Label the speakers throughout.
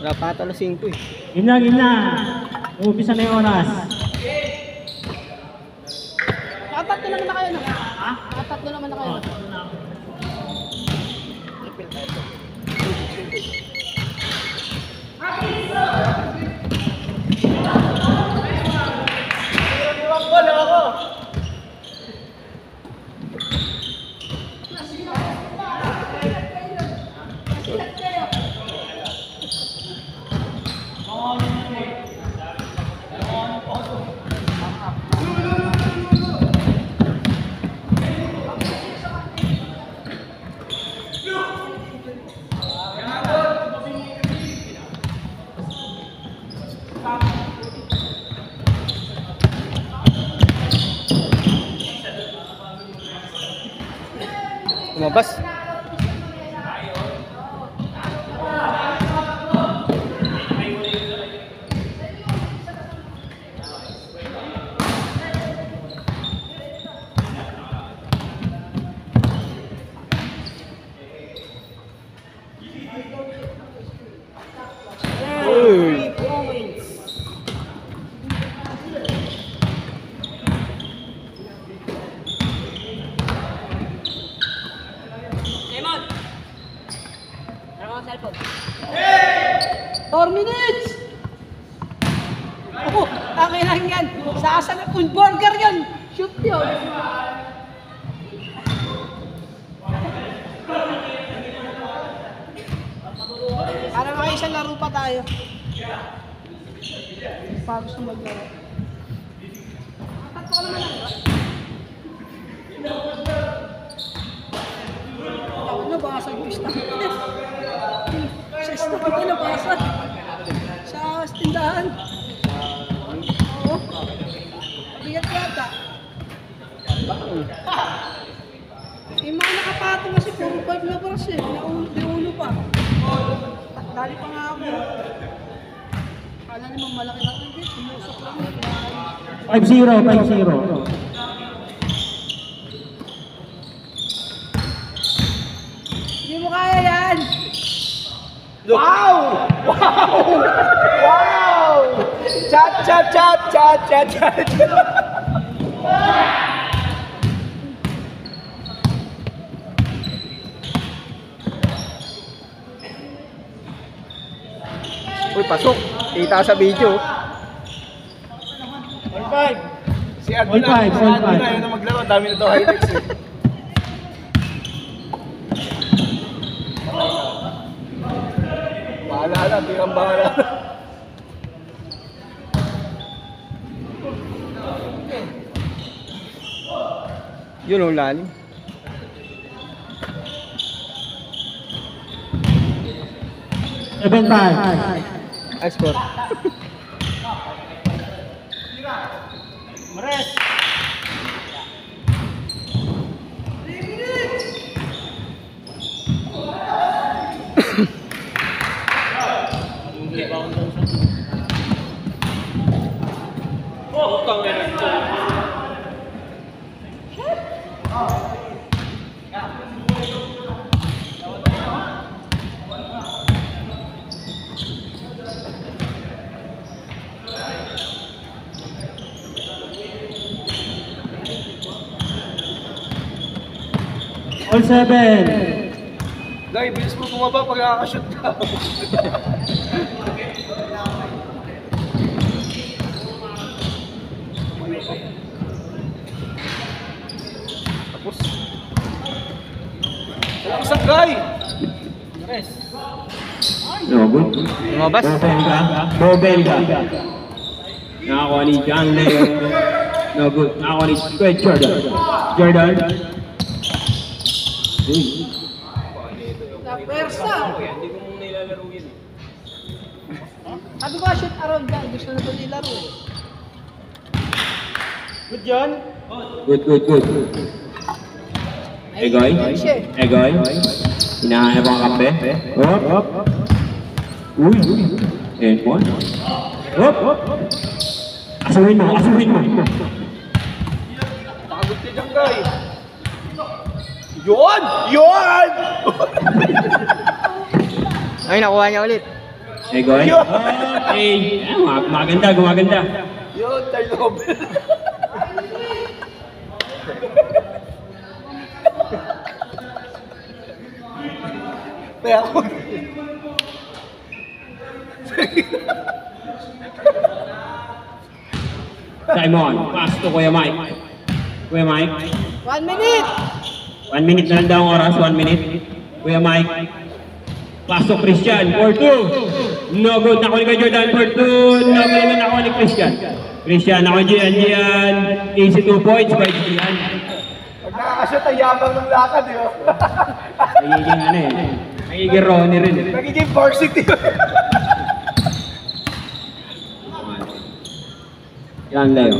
Speaker 1: Wala pa ata na 5 eh.
Speaker 2: Gina. Umpisa na yung oras.
Speaker 3: Nakatatlo naman na kayo na. Ha? Nakatatlo naman na kayo.
Speaker 1: Lumabas. Uy.
Speaker 3: Simon! Ano ang cellphone? 4 minutes! Oh, akin lang yan. Sa asa na food burger yan. Shoot yun. Para makaisang laro pa tayo. Pa gusto maglaro. Tatlo ka naman lang. Ako nabasag yung stock. Sa stock ito nabasag. Sa tindahan. Oo. Bigat yata. Yung mga nakapatong kasi puro 5 na bras eh. Di ulo pa. Dali pa nga ako. Kala naman malaki na ito. Sumusok lang.
Speaker 2: 5-0.
Speaker 3: Hindi mo kaya yan!
Speaker 1: Wow! Chat. Uy, pasok. Kita sa video.
Speaker 4: 1-5. Si Admin
Speaker 2: All five.
Speaker 4: na yun na maglaro. Dami na ito highlights eh. Bahala, tirang bahala.
Speaker 1: Yun ang lalim.
Speaker 2: Seven five.
Speaker 1: Export.
Speaker 4: Mares!
Speaker 2: All 7.
Speaker 4: Guy, bilis mo bumaba pag nakakashoot ka. Tapos. Tapos ang guy! Mares!
Speaker 2: No good.
Speaker 1: Lumabas.
Speaker 2: Bobel ka. Nakakuha ni John Leo. No good. Nakakuha ni Squid Jordan.
Speaker 3: Na persa!
Speaker 4: Hindi ko muna ilalaro yun eh.
Speaker 3: Sabi ko, shoot around ka. Gusto na ito nilaro eh.
Speaker 4: Good John!
Speaker 2: Good. Egoy. Hinahanap ang kape. Hop. Uy. And one. Hop. Asuhin mo.
Speaker 4: Pagod ka dyan guy! Yun!
Speaker 1: Ay, nakuha niya ulit.
Speaker 2: Egoy. Okay. Gumaganda, gumaganda.
Speaker 4: Yun, tayo Nobel. Kaya ako.
Speaker 2: Simon, pass to Kuya Mike. Kuya Mike.
Speaker 3: 1 minute.
Speaker 2: 1 minute na lang daw ang oras, 1 minute. Kuya Mike. Pass to Christian, 4-2. No good, nakuha ni kay Jordan, 4-2. No good naman nakuha ni Christian. Christian, nakuha Gian. Easy 2 points by Gian.
Speaker 4: Pag nakakashoot, ay yabang ng lakad, di ba?
Speaker 2: Nagiging ano eh. Nagiging Ronnie rin eh.
Speaker 4: Nagiging varsity.
Speaker 2: Yan Leo.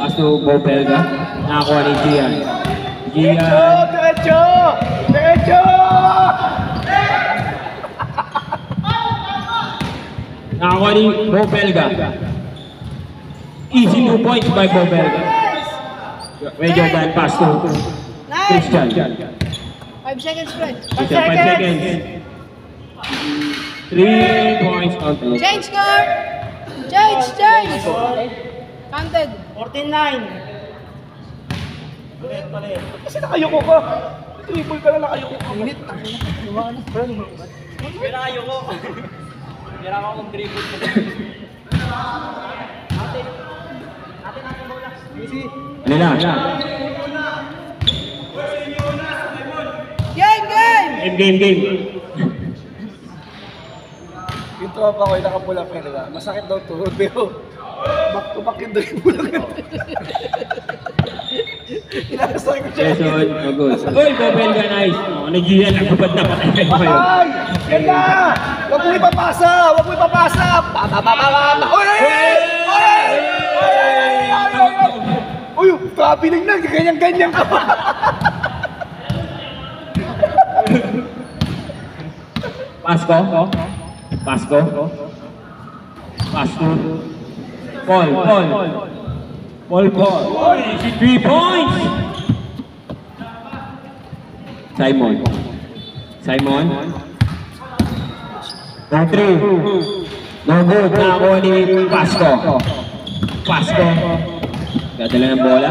Speaker 2: Pass to Bo Pelga. Nakakuha ni Gian. Gian.
Speaker 4: Diretso! Diretso!
Speaker 2: Nakakuha ni Bo Pelga. Easy 2 points by Bo Pelga. May Jordan pass to Christian.
Speaker 3: 5 seconds, Fred.
Speaker 2: 5 seconds. 3 points out.
Speaker 3: Change score. Change. Counted.
Speaker 5: 49.
Speaker 4: Kasi nakayoko ka. Triple ka na nakayoko ka. Minute.
Speaker 2: Ano na? Game.
Speaker 4: Yung tropa ko yung nakapula pa nila. Masakit daw tuhod pero back to back yung dribble lang. Inakasakit ko siya.
Speaker 2: Jason, August. Uy, Bo Pelga, nice. Nag-Gian, nagpapad na patay kayo ngayon.
Speaker 4: Ay! Ganda! Huwag mo ipapasa! Huwag mo ipapasa! Uy! Uy! Traveling na! Ganyan-ganyan ka pa!
Speaker 2: Pasko. Paul. 3 points. Simon. 3. No good. Nakakuha ni Pasko. Dadala ng bola.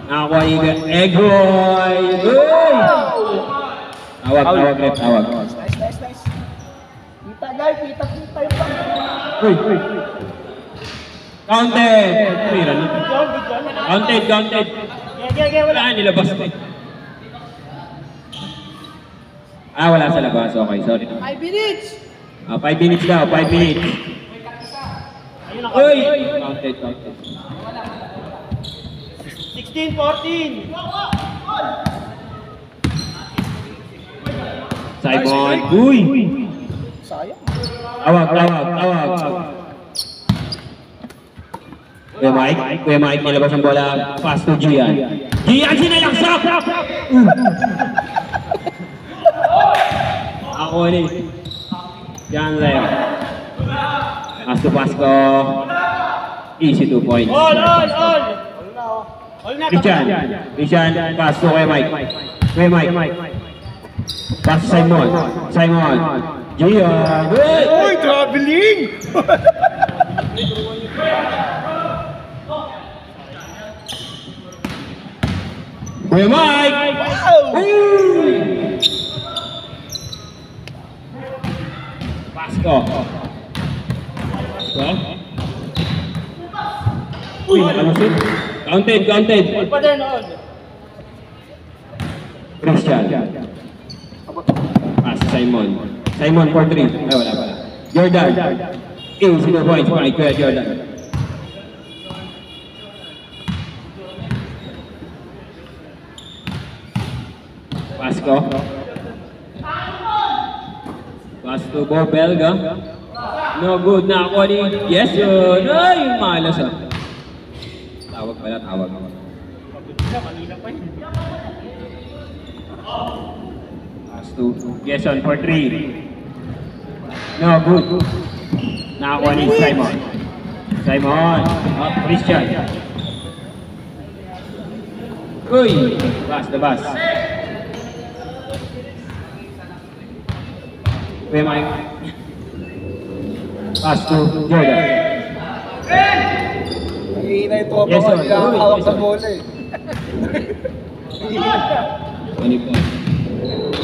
Speaker 2: Nakakuha ni Egoy. Tawag.
Speaker 4: Nice. Kita guys, kita yung pang.
Speaker 2: Uy. Counted. Counted. Wala, nilabas ko eh. Wala sa labas. Okay, sorry.
Speaker 3: 5 minutes.
Speaker 2: 5 minutes daw, 5 minutes. Uy! Counted.
Speaker 5: 16-14.
Speaker 2: Simon. Uy!
Speaker 4: Sayang.
Speaker 2: Tawag. Kuya Mike, nilabas ang bola. Pass to Gian. Gian, sinalaksak! Ako ni Gian Leo. Pass to Pasko. Easy 2 points.
Speaker 5: All na.
Speaker 2: Christian, pass to Kuya Mike. Pass to Simon. Gian.
Speaker 4: Uy! Traveling!
Speaker 2: Kuya Mike!
Speaker 4: Wow!
Speaker 2: Pasko. Uy, nakalusot. Counted.
Speaker 5: All pa din, all.
Speaker 2: Christian. Pass Simon for 3. Wala pala. Jordan. Easy 2 points para kay Kuya Jordan. Pasko. Pass to Bo Pelga. No good na ako ni Jason. Ay, malas ah. Tawag. Pass to Jason for 3. No good. Nakakuha ni Simon. Christian. Uy! Pass. Kuya Mike. Pass to Jordan.
Speaker 4: Hihina yung tropa
Speaker 2: Yes,
Speaker 4: ko,
Speaker 2: sir.
Speaker 4: hindi nakakawak sa bola eh.
Speaker 2: 20 points.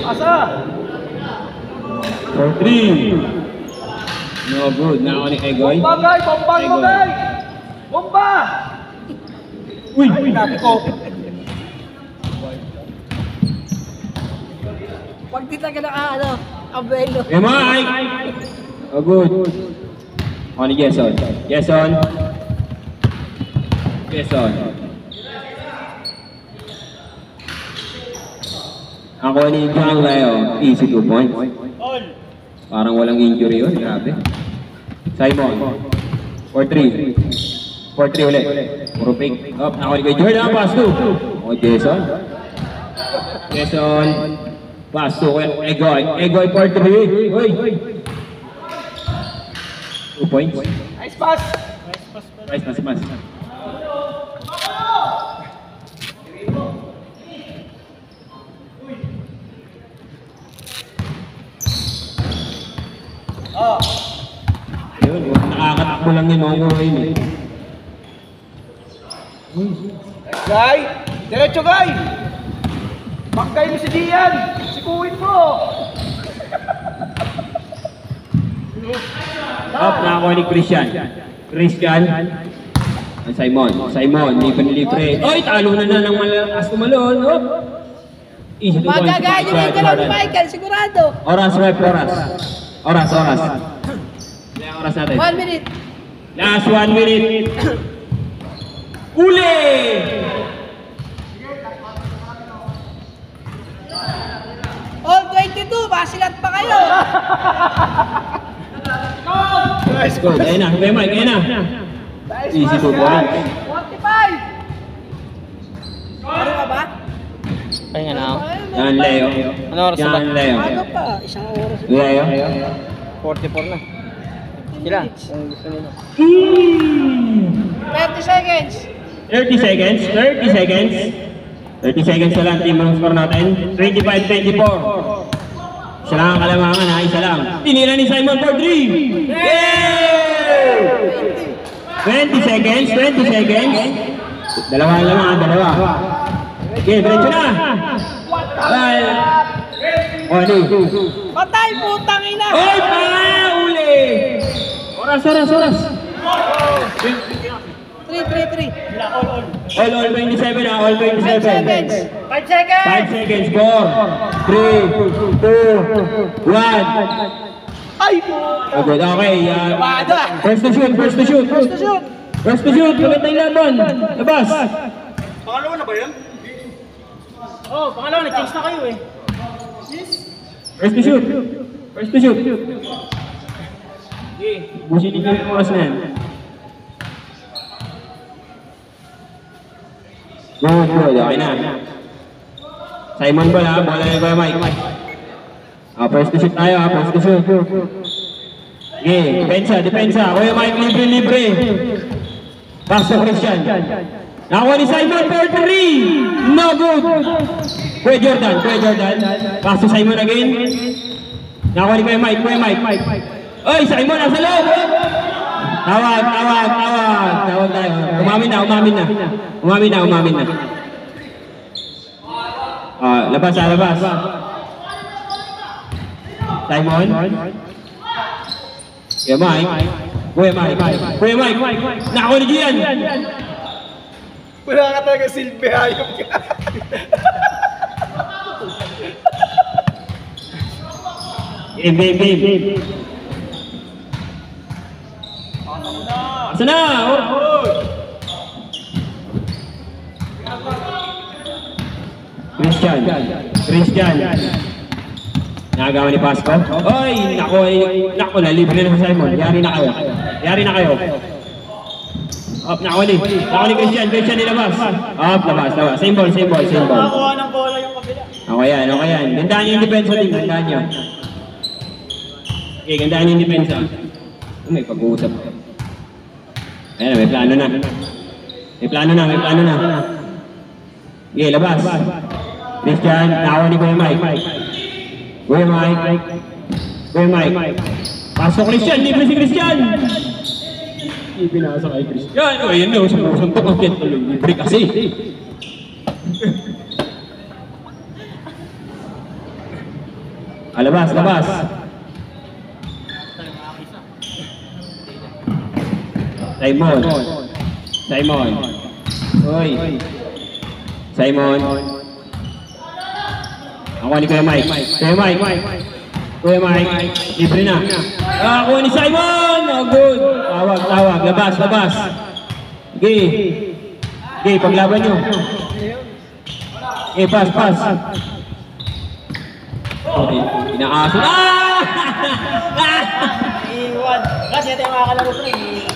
Speaker 4: Asa?
Speaker 2: For 3. No good. Nako ni Egoy.
Speaker 4: Bagay! Bombang mo,
Speaker 2: Egoy.
Speaker 4: guy! Bomba!
Speaker 2: Uy!
Speaker 4: Dati ko.
Speaker 3: Pag di taga na abelo.
Speaker 2: Kuya Mike. Oh, good. Ako ni Jason. Jason. Jason. Ako ni John Leo. Easy 2 points.
Speaker 5: All.
Speaker 2: Parang walang injury yun. Grabe. Simon. For 3. For 3 ulit. Puro fake. Up. Ako ni kay Jordan. Pass 2. Ako Jason. Jason. Pass 2. Egoy. Egoy for 3. Uy. 2 points.
Speaker 4: Nice pass!
Speaker 2: Nice pass. Yun, nakakatakbo lang yun ako ngayon eh.
Speaker 4: Guy! Diretso, guy! Backguy mo si Gian! Sikuin mo!
Speaker 2: Up, nakakuha ni Christian. Christian. Simon. Simon, libre. Oy, talo na ng malakas tumalon. Up. Easy to point.
Speaker 3: Magaganyo yung dalaw ni Michael, sigurado.
Speaker 2: Oras, rep, oras. Oras. Ilang oras natin?
Speaker 3: 1 minute.
Speaker 2: Last 1 minute. Uli!
Speaker 3: All 22, basilat pa kayo.
Speaker 4: Nice
Speaker 2: Good, ayun na. Kuya Mike, ayun na. Easy to point.
Speaker 3: 45. Ano ka ba?
Speaker 1: Pahinga na ako.
Speaker 2: Yan, Leo.
Speaker 1: Ano oras na ba?
Speaker 2: Yan, Leo.
Speaker 3: Ano pa? Isang oras.
Speaker 2: Leo.
Speaker 1: 44 na. Sila, kung gusto nila.
Speaker 3: 30 seconds.
Speaker 2: 30 seconds. 30 seconds na lang. Team ang score natin. 25-24. Isa lang ang kalamangan ha. Isa lang. Tinira ni Simon for 3. Yay! 20 seconds. Dalawa. Okay, diretso na. Well, Oni.
Speaker 3: Patay, putang ina.
Speaker 2: Oy, uli! Oras.
Speaker 3: 3.
Speaker 2: All 27 na. All
Speaker 3: 5
Speaker 2: 27.
Speaker 3: seconds.
Speaker 5: 5 seconds.
Speaker 2: 5 seconds. 4, 3, 2, 1.
Speaker 4: Ay!
Speaker 2: Oh, good. Okay. First to shoot.
Speaker 3: First to shoot.
Speaker 2: Kapit na yung laban. Labas.
Speaker 4: Pangalawa na ba yan?
Speaker 5: Oh, pangalawa, nag-change na kayo eh.
Speaker 2: First to shoot. Okay. Busin niyo yung oras na yan. Good. Okay na. Simon ba na? Bola na ba, Mike? First to shoot tayo. Okay. Depensa. Kuya Mike, libre. Pasok Christian. Nakuha ni Simon for 3. No good. Kuya Jordan. Pasok Simon again. Nakuha ni Kuya Mike. Oy, Simon, nasa loob. Tawag tayo. Umamin na. Labas. Simon. Kuya Mike. Nakuha ni Gian.
Speaker 4: Wala ka talaga silbi, hayop ka.
Speaker 2: Game. Asa na? Christian. Nagawa ni Pasco. Oy, nako, nalibre na si Simon. Yari na kayo. Up, nako ni Christian nilabas. Up, labas. Same ball.
Speaker 5: Nakakuha ng bola yung kabila.
Speaker 2: Okay yan. Gandaan yung depensa din, gandaan nyo. Okay, gandaan yung depensa. May pag-uusap. Ayan, may plano na. May plano na. Okay, labas. Christian, nakawa ni Kuya Mike. Kuya Mike. Pasok Christian, libre si Christian. Ipinasa kay Christian. O, ayun na, sumusuntok ang kit. Libre kasi. Labas, labas. Simon. Simon. Hoy. Simon. Ako ni Kuya Mike. Kuya Mike. Kuya Mike. Libre na. Ako ni Simon. Oh, good. Tawag, tawag. Labas, labas. Sige. Sige, paglaban nyo. Okay, pass, pass. Okay, inaaso. Ah!
Speaker 5: Iwan. Kasi ito yung makakalaro ko eh.